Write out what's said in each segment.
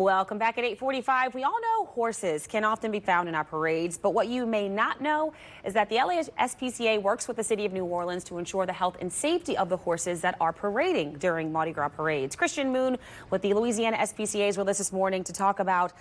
Welcome back at 8:45. We all know horses can often be found in our parades, but what you may not know is that the LASPCA works with the city of New Orleans to ensure the health and safety of the horses that are parading during Mardi Gras parades. Christian Moon with the Louisiana SPCA is with us this morning to talk about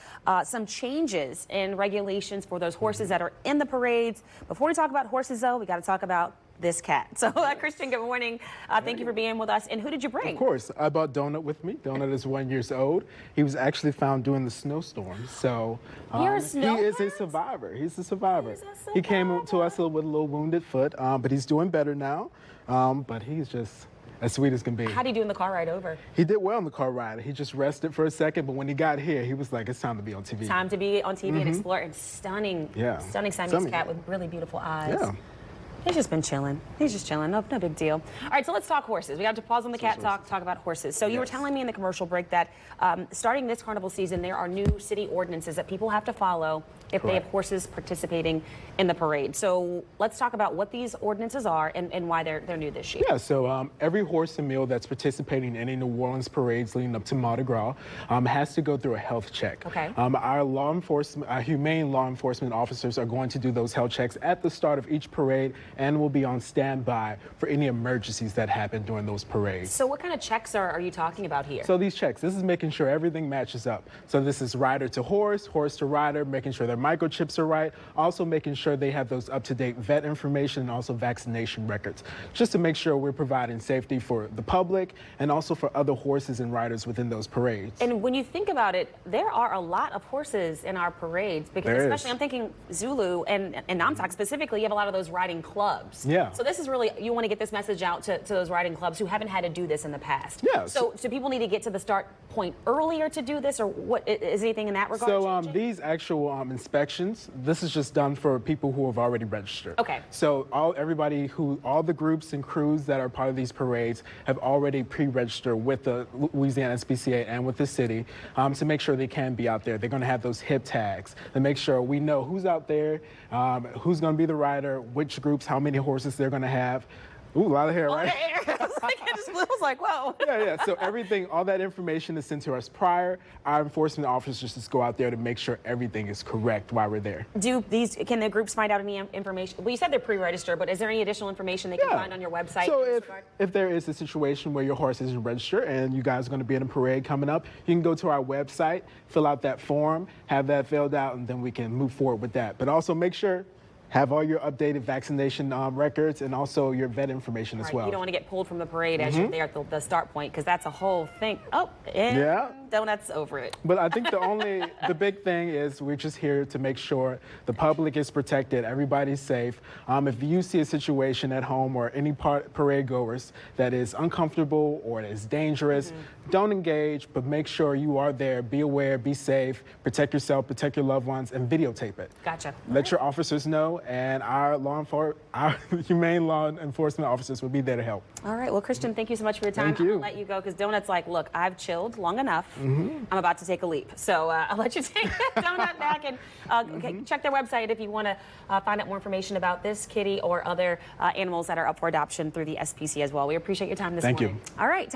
some changes in regulations for those horses that are in the parades. Before we talk about horses, though, we got to talk about this cat. So, Christian, good morning. Thank you for being with us. And who did you bring? Of course. I brought Donut with me. Donut is 1 year old. He was actually found during the snowstorm. So, he is a survivor. He's a survivor. He came to us with a little wounded foot, but he's doing better now. But he's just as sweet as can be. How did he do in the car ride over? He did well in the car ride. He just rested for a second, but when he got here, he was like, it's time to be on TV. Time to be on TV and explore. And stunning Siamese cat with really beautiful eyes. Yeah. He's just been chilling. He's just chilling. No big deal. All right, so let's talk horses. We have to pause on the cat talk about horses. So you were telling me in the commercial break that starting this carnival season, there are new city ordinances that people have to follow if they have horses participating in the parade. So let's talk about what these ordinances are and why they're new this year. Yeah, so every horse and mule that's participating in any New Orleans parades leading up to Mardi Gras has to go through a health check. Okay. Our humane law enforcement officers are going to do those health checks at the start of each parade and will be on standby for any emergencies that happen during those parades. So what kind of checks are you talking about here? So these checks, this is making sure everything matches up. So this is rider to horse, horse to rider, making sure their microchips are right, also making sure they have those up-to-date vet information and also vaccination records, just to make sure we're providing safety for the public and also for other horses and riders within those parades. And when you think about it, there are a lot of horses in our parades, because especially I'm thinking Zulu and Namsak specifically, you have a lot of those riding clubs. Yeah. So this is really, you want to get this message out to those riding clubs who haven't had to do this in the past. Yeah. So people need to get to the start point earlier to do this, or what is anything in that regard? So these actual inspections, this is just done for people who have already registered. Okay. So all the groups and crews that are part of these parades have already pre-registered with the Louisiana SPCA and with the city to make sure they can be out there. They're going to have those hip tags to make sure we know who's out there, who's going to be the rider, which groups, how many horses they're going to have. Ooh, a lot of hair, right? I was like, whoa. Yeah. So everything, all that information is sent to us prior. Our enforcement officers just go out there to make sure everything is correct while we're there. Can the groups find out any information? Well, you said they're pre-registered, but is there any additional information they can find on your website? So if there is a situation where your horse isn't registered and you guys are going to be in a parade coming up, you can go to our website, fill out that form, have that filled out, and then we can move forward with that. But also make sure have all your updated vaccination records and also your vet information as well. You don't want to get pulled from the parade as you're there at the start point, because that's a whole thing. Oh, and Donut's over it. But I think the big thing is we're just here to make sure the public is protected, everybody's safe. If you see a situation at home or any parade goers that is uncomfortable or that is dangerous, don't engage, but make sure you are there, be aware, be safe, protect yourself, protect your loved ones, and videotape it. Gotcha. Let your officers know, and our humane law enforcement officers will be there to help. All right. Well, Christian, thank you so much for your time. Thank you. I'll let you go because Donut's like, look, I've chilled long enough. I'm about to take a leap. So I'll let you take Donut back and check their website if you want to find out more information about this kitty or other animals that are up for adoption through the SPCA as well. We appreciate your time this morning. Thank you. All right.